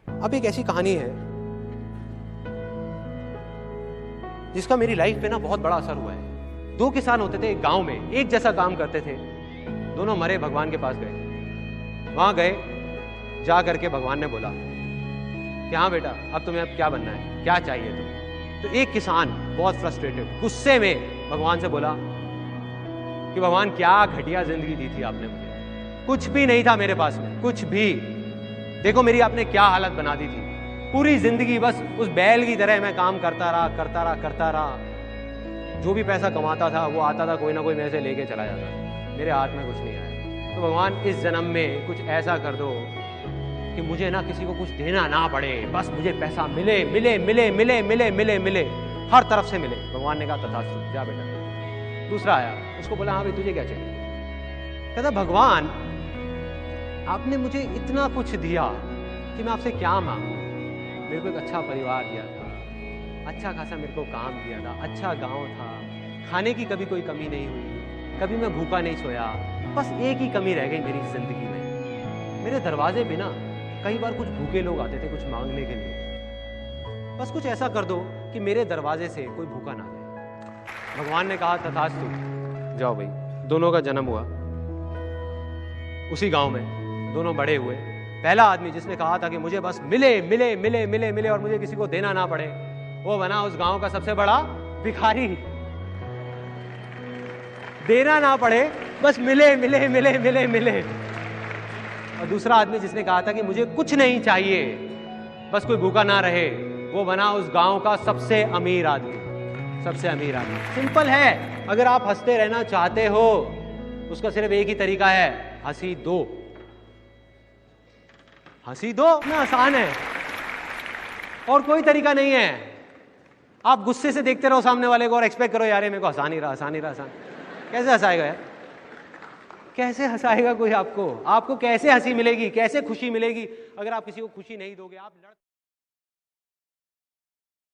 अब एक ऐसी कहानी है जिसका मेरी लाइफ पे ना बहुत बड़ा असर हुआ है। दो किसान होते थे एक गांव में, एक जैसा काम करते थे, दोनों मरे भगवान के पास गए। वहां गए, जा करके भगवान ने बोला कि हाँ बेटा, अब तुम्हें अब क्या बनना है, क्या चाहिए तुम्हें। तो एक किसान बहुत फ्रस्ट्रेटेड, गुस्से में भगवान से बोला कि भगवान क्या घटिया जिंदगी दी थी आपने मुझे, कुछ भी नहीं था मेरे पास में, कुछ भी। देखो मेरी आपने क्या हालत बना दी थी, पूरी जिंदगी बस उस बैल की तरह मैं काम करता रहा। जो भी पैसा कमाता था वो आता था, कोई ना कोई मेरे से लेके चला जाता था, मेरे हाथ में कुछ नहीं आया। तो भगवान इस जन्म में कुछ ऐसा कर दो कि मुझे ना किसी को कुछ देना ना पड़े, बस मुझे पैसा मिले मिले मिले मिले मिले मिले मिले हर तरफ से मिले। भगवान ने कहा तथास्तु, जा बेटा। दूसरा आया, उसको बोला हाँ भाई तुझे क्या चाहिए। कहता भगवान आपने मुझे इतना कुछ दिया कि मैं आपसे क्या मांगू। मेरे को एक अच्छा परिवार दिया था, अच्छा खासा मेरे को काम दिया था, अच्छा गांव था, खाने की कभी कोई कमी नहीं हुई, कभी मैं भूखा नहीं सोया। बस एक ही कमी रह गई मेरी जिंदगी में, मेरे दरवाजे पे ना कई बार कुछ भूखे लोग आते थे कुछ मांगने के लिए। बस कुछ ऐसा कर दो कि मेरे दरवाजे से कोई भूखा ना जाए। भगवान ने कहा तथास्तु, जाओ भाई। दोनों का जन्म हुआ उसी गांव में, दोनों बड़े हुए। पहला आदमी जिसने कहा था कि मुझे बस मिले मिले मिले मिले मिले और मुझे किसी को देना ना पड़े, वो बना उस गांव का सबसे बड़ा भिखारी। देना ना पड़े, बस मिले मिले मिले मिले मिले। और दूसरा आदमी जिसने कहा था कि मुझे कुछ नहीं चाहिए, बस कोई भूखा ना रहे, वो बना उस गांव का सबसे अमीर आदमी, सबसे अमीर आदमी। सिंपल है, अगर आप हंसते रहना चाहते हो उसका सिर्फ एक ही तरीका है, हंसी दो। हंसी दो, ना आसान है और कोई तरीका नहीं है। आप गुस्से से देखते रहो सामने वाले को और एक्सपेक्ट करो यार मेरे को हंसा नहीं रहा। कैसे हंसाएगा यार, कैसे हंसाएगा कोई आपको? आपको कैसे हंसी मिलेगी, कैसे खुशी मिलेगी अगर आप किसी को खुशी नहीं दोगे? आप